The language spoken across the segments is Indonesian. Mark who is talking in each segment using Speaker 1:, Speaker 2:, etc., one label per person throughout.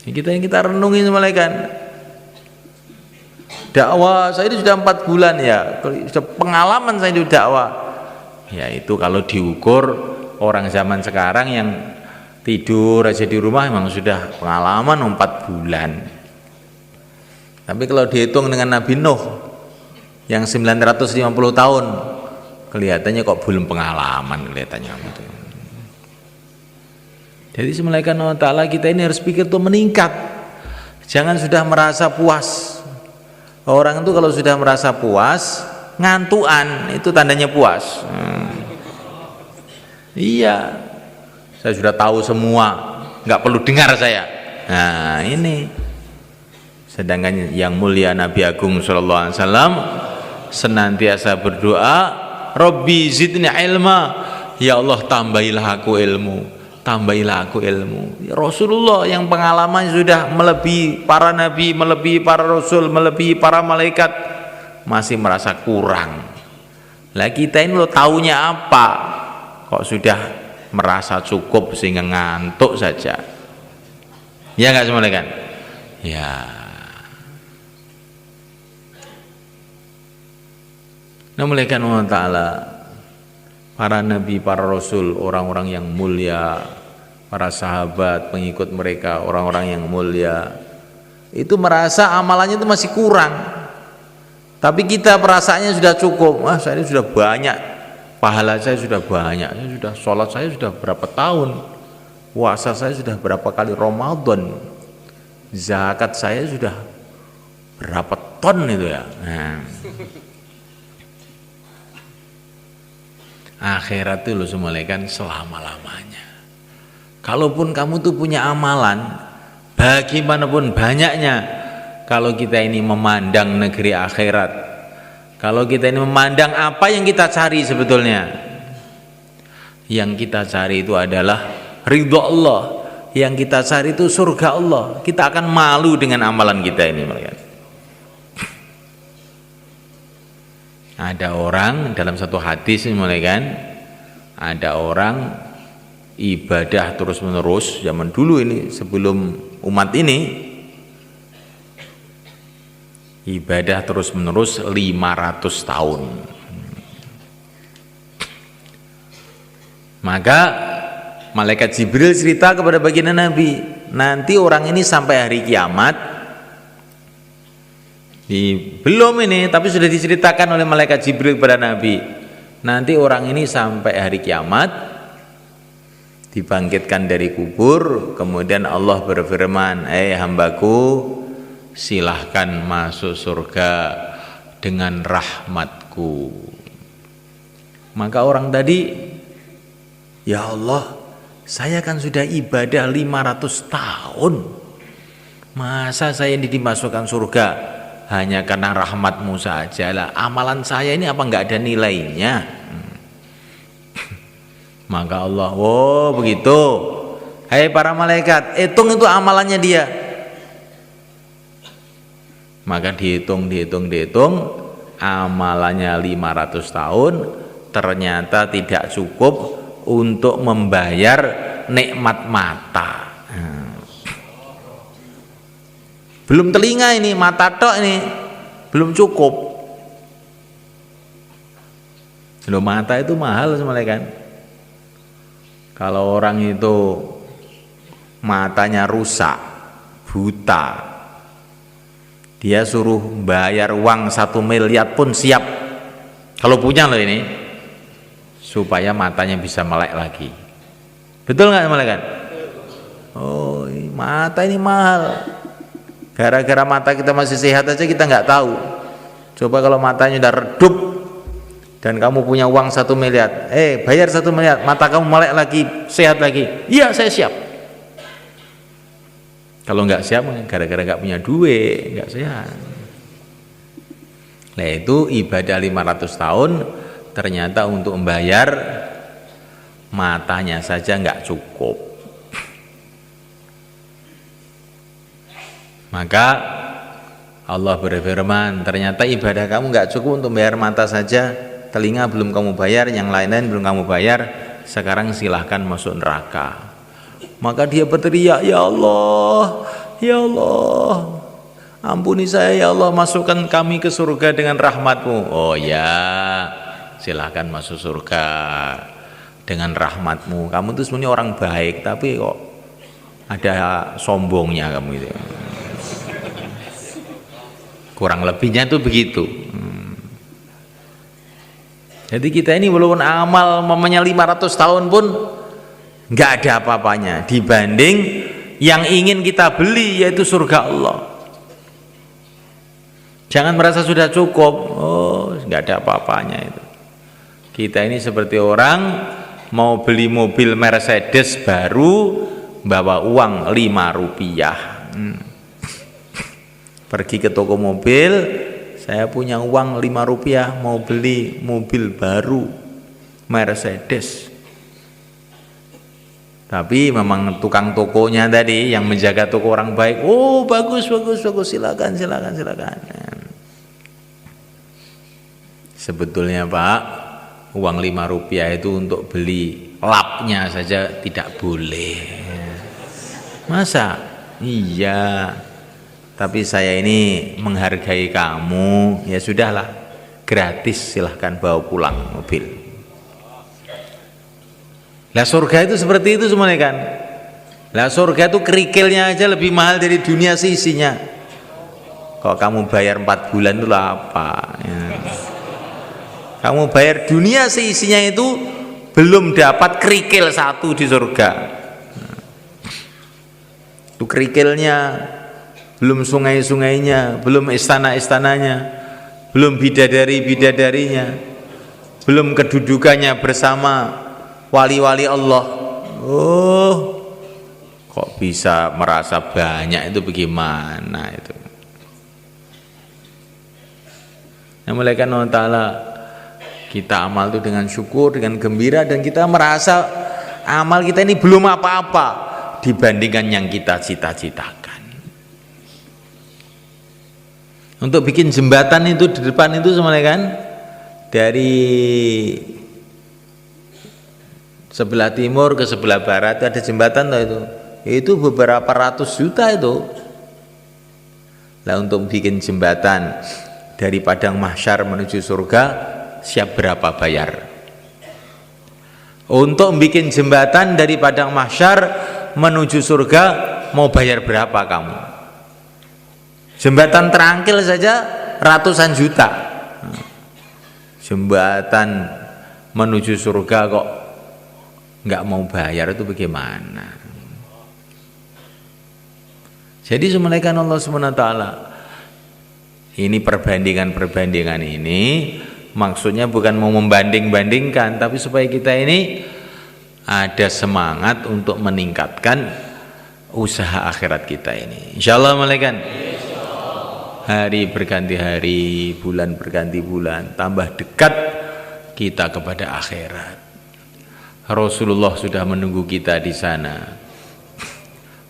Speaker 1: Kita renungi malaikat. Dakwah saya itu sudah 4 bulan ya, sudah pengalaman saya itu dakwah. Ya itu kalau diukur orang zaman sekarang yang tidur aja di rumah memang sudah pengalaman 4 bulan. Tapi kalau dihitung dengan Nabi Nuh yang 950 tahun, kelihatannya kok belum pengalaman kelihatannya gitu. Jadi malaikat Allah Ta'ala kita ini harus pikir tuh meningkat. Jangan sudah merasa puas. Orang itu kalau sudah merasa puas, ngantuan itu tandanya puas. Iya, saya sudah tahu semua, nggak perlu dengar saya. Nah ini. Sedangkan yang mulia Nabi Agung Sallallahu Alaihi Wasallam senantiasa berdoa, Robbi zidni ilma, ya Allah tambahilah aku ilmu. Tambahilah aku ilmu. Rasulullah yang pengalaman sudah melebihi para nabi, melebihi para rasul, melebihi para malaikat, masih merasa kurang. Lah kita ini lo taunya apa? Kok sudah merasa cukup sehingga ngantuk saja? Ya nggak semua kan? Ya. Nah malaikat Allah Ta'ala, para nabi, para rasul, orang-orang yang mulia, para sahabat, pengikut mereka, orang-orang yang mulia, itu merasa amalannya itu masih kurang. Tapi kita perasaannya sudah cukup. Saya ini sudah banyak, pahala saya sudah banyak, saya sudah sholat saya sudah berapa tahun, puasa saya sudah berapa kali Ramadan, zakat saya sudah berapa ton itu ya. Nah. Akhirat itu loh semalekan selama-lamanya. Kalaupun kamu tuh punya amalan bagaimanapun banyaknya, kalau kita ini memandang negeri akhirat, kalau kita ini memandang apa yang kita cari sebetulnya, yang kita cari itu adalah ridho Allah, yang kita cari itu surga Allah, kita akan malu dengan amalan kita ini. Ada orang dalam satu hadis mulai kan, ada orang ibadah terus menerus zaman dulu ini sebelum umat ini, ibadah terus menerus 500 tahun. Maka malaikat Jibril cerita kepada baginda Nabi, nanti orang ini sampai hari kiamat. Belum ini, tapi sudah diceritakan oleh malaikat Jibril kepada Nabi. Nanti orang ini sampai hari kiamat dibangkitkan dari kubur, kemudian Allah berfirman, hambaku, silahkan masuk surga dengan rahmatku. Maka orang tadi, ya Allah, saya kan sudah ibadah 500 tahun, masa saya ini dimasukkan surga hanya karena rahmatmu saja lah, amalan saya ini apa enggak ada nilainya? Maka Allah, oh begitu, hai para malaikat, hitung itu amalannya dia. Maka dihitung, amalannya 500 tahun, ternyata tidak cukup untuk membayar nikmat mata. Belum telinga ini, mata tok ini belum cukup. Loh, mata itu mahal sebenarnya kan. Kalau orang itu matanya rusak, buta, dia suruh bayar uang 1 miliar pun siap. Kalau punya loh ini, supaya matanya bisa melek lagi. Betul nggak sebenarnya kan? Oh, mata ini mahal. Gara-gara mata kita masih sehat aja kita nggak tahu. Coba kalau matanya udah redup dan kamu punya uang 1 miliar, bayar 1 miliar, mata kamu melek lagi, sehat lagi. Iya, saya siap. Kalau nggak siap, gara-gara nggak punya duit, nggak sehat. Nah itu ibadah 500 tahun, ternyata untuk membayar matanya saja nggak cukup. Maka Allah berfirman, ternyata ibadah kamu nggak cukup untuk bayar mata saja, telinga belum kamu bayar, yang lain-lain belum kamu bayar, sekarang silahkan masuk neraka. Maka dia berteriak, ya Allah, ya Allah, ampuni saya ya Allah, masukkan kami ke surga dengan rahmat-Mu. Oh ya, silahkan masuk surga dengan rahmat-Mu. Kamu itu sebenarnya orang baik, tapi kok ada sombongnya kamu itu. Kurang lebihnya tuh begitu. Jadi kita ini walaupun amal mamanya 500 tahun pun nggak ada apa-apanya dibanding yang ingin kita beli, yaitu surga Allah. Jangan merasa sudah cukup, oh nggak ada apa-apanya itu. Kita ini seperti orang mau beli mobil Mercedes baru, bawa uang 5 rupiah. Pergi ke toko mobil, saya punya uang 5 rupiah mau beli mobil baru Mercedes. Tapi memang tukang tokonya tadi yang menjaga toko orang baik, oh bagus, silakan. Sebetulnya Pak, uang 5 rupiah itu untuk beli lapnya saja tidak boleh. Masa? Iya. Tapi saya ini menghargai kamu, ya sudahlah, gratis, silahkan bawa pulang mobil. Lah surga itu seperti itu semuanya kan. Lah surga itu kerikilnya aja lebih mahal dari dunia seisinya. Kok kamu bayar 4 bulan itu apa ya. Kamu bayar dunia seisinya itu belum dapat kerikil satu di surga. Itu kerikilnya, belum sungai-sungainya, belum istana-istananya, belum bidadari-bidadarinya, belum kedudukannya bersama wali-wali Allah. Oh, kok bisa merasa banyak itu bagaimana itu? Yang muliakan Allah Ta'ala, kita amal itu dengan syukur, dengan gembira, dan kita merasa amal kita ini belum apa-apa dibandingkan yang kita cita-citakan. Untuk bikin jembatan itu di depan itu semuanya kan, dari sebelah timur ke sebelah barat ada jembatan itu beberapa ratus juta itu. Lah untuk bikin jembatan dari padang mahsyar menuju surga siap berapa bayar? Untuk bikin jembatan dari padang mahsyar menuju surga mau bayar berapa kamu? Jembatan terangkil saja ratusan juta. Jembatan menuju surga kok nggak mau bayar, itu bagaimana? Jadi semuanya Allah SWT, ini perbandingan ini maksudnya bukan mau membanding-bandingkan, tapi supaya kita ini ada semangat untuk meningkatkan usaha akhirat kita ini. Insyaallah malaikat. Hari berganti hari, bulan berganti bulan, tambah dekat kita kepada akhirat. Rasulullah sudah menunggu kita di sana.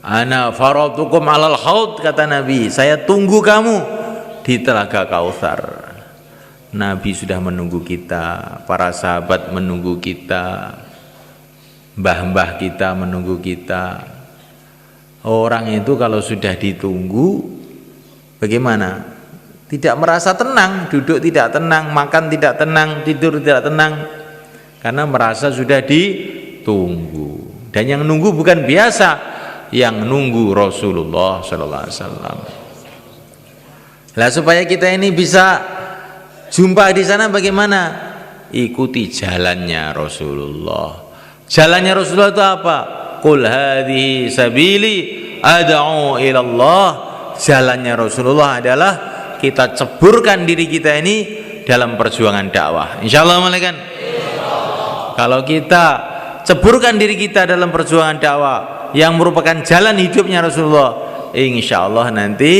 Speaker 1: Ana faratukum alal haud, kata Nabi, saya tunggu kamu di telaga Kautsar. Nabi sudah menunggu kita, para sahabat menunggu kita, mbah-mbah kita menunggu kita. Orang itu kalau sudah ditunggu bagaimana? Tidak merasa tenang, duduk tidak tenang, makan tidak tenang, tidur tidak tenang, karena merasa sudah ditunggu. Dan yang nunggu bukan biasa, yang nunggu Rasulullah sallallahu alaihi wasallam. Lah supaya kita ini bisa jumpa di sana bagaimana? Ikuti jalannya Rasulullah. Jalannya Rasulullah itu apa? Qul hadhihi sabili ad'u ila Allah. Jalannya Rasulullah adalah kita ceburkan diri kita ini dalam perjuangan dakwah. Insyaallah malaikat. Kalau kita ceburkan diri kita dalam perjuangan dakwah yang merupakan jalan hidupnya Rasulullah, insyaallah nanti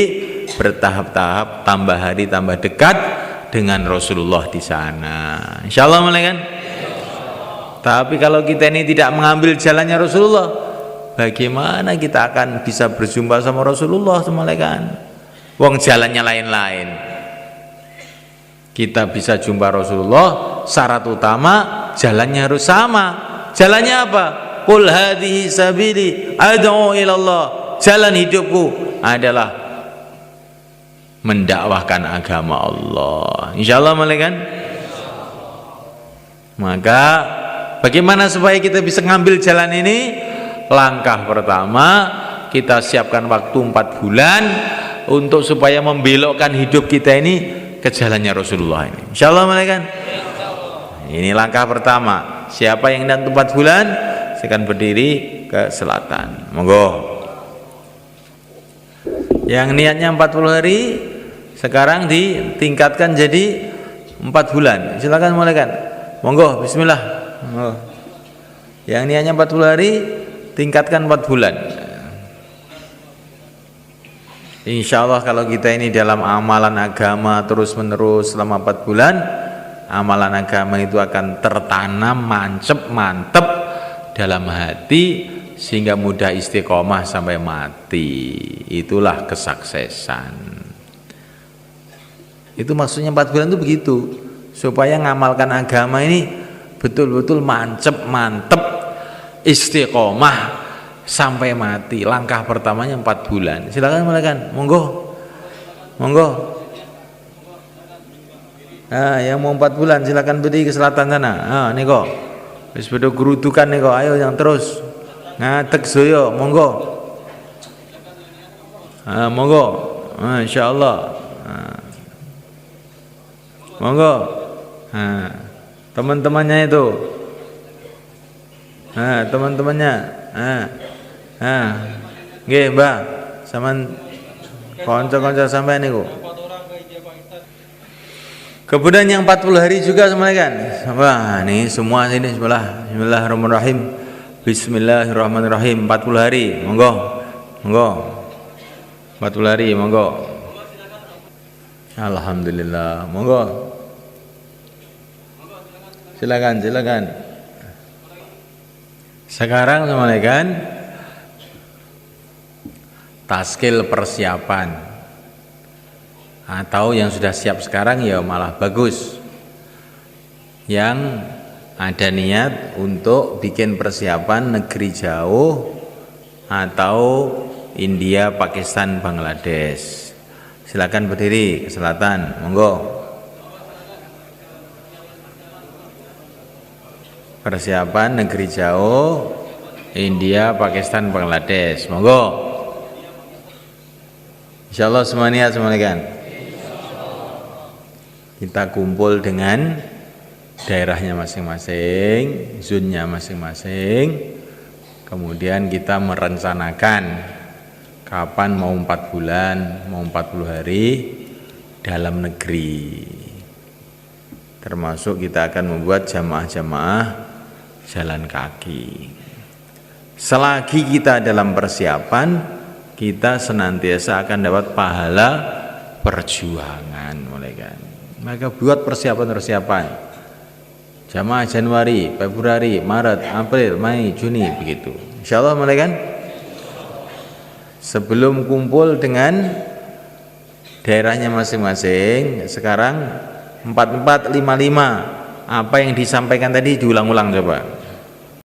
Speaker 1: bertahap-tahap, tambah hari tambah dekat dengan Rasulullah di sana. Insyaallah malaikat. Tapi kalau kita ini tidak mengambil jalannya Rasulullah, bagaimana kita akan bisa berjumpa sama Rasulullah semalekan? Wong jalannya lain-lain. Kita bisa jumpa Rasulullah, syarat utama jalannya harus sama. Jalannya apa? Qul hadhihi sabili ad'u ila Allah. Jalan hidupku adalah mendakwahkan agama Allah. Insyaallah mulai kan? Maka bagaimana supaya kita bisa ngambil jalan ini? Langkah pertama, kita siapkan waktu 4 bulan untuk supaya membelokkan hidup kita ini ke jalannya Rasulullah ini. Insyaallah mulai kan? Ini langkah pertama. Siapa yang nanti 4 bulan, silakan berdiri ke selatan. Monggo. Yang niatnya 40 hari sekarang ditingkatkan jadi 4 bulan. Silakan mulaikan. Monggo, bismillah. Monggo. Yang niatnya 40 hari tingkatkan 4 bulan. Insya Allah kalau kita ini dalam amalan agama terus menerus selama 4 bulan, amalan agama itu akan tertanam mantep dalam hati sehingga mudah istiqomah sampai mati. Itulah kesuksesan. Itu maksudnya 4 bulan itu begitu, supaya ngamalkan agama ini betul-betul mantep istiqomah sampai mati. Langkah pertamanya 4 bulan. Silakan mulaikan. Monggo. Nah, yang mau 4 bulan silakan berdiri ke selatan sana. Ah, niko. Wis bedo gerudukan niko. Ayo yang terus. Ngadeg soyo, monggo. Ah, monggo. Ah, insyaallah. Ah. Monggo. Ah, teman-temannya itu. Ah, teman-temannya. Nggih, Mbah. Saman kanca-kanca sampean niku. Kemudian yang 40 hari juga semuanya kan. Wah, ini semua sini bismillahirrahmanirrahim. Bismillahirrahmanirrahim 40 hari. Monggo. 40 hari, monggo. Alhamdulillah. Monggo. Silakan. Sekarang semuanya kan taskil persiapan, atau yang sudah siap sekarang ya malah bagus. Yang ada niat untuk bikin persiapan negeri jauh atau India, Pakistan, Bangladesh, silakan berdiri ke selatan. Monggo. Persiapan negeri jauh India, Pakistan, Bangladesh. Monggo. Insyaallah semuanya kan. Kita kumpul dengan daerahnya masing-masing, zonnya masing-masing. Kemudian kita merencanakan kapan mau 4 bulan, mau 40 hari dalam negeri. Termasuk kita akan membuat jamaah-jamaah jalan kaki. Selagi kita dalam persiapan, kita senantiasa akan dapat pahala perjuangan, mulai kan. Maka buat persiapan. Jamaah Januari, Februari, Maret, April, Mei, Juni, begitu. Insyaallah mulai kan. Sebelum kumpul dengan daerahnya masing-masing, sekarang 4455. Apa yang disampaikan tadi diulang-ulang coba.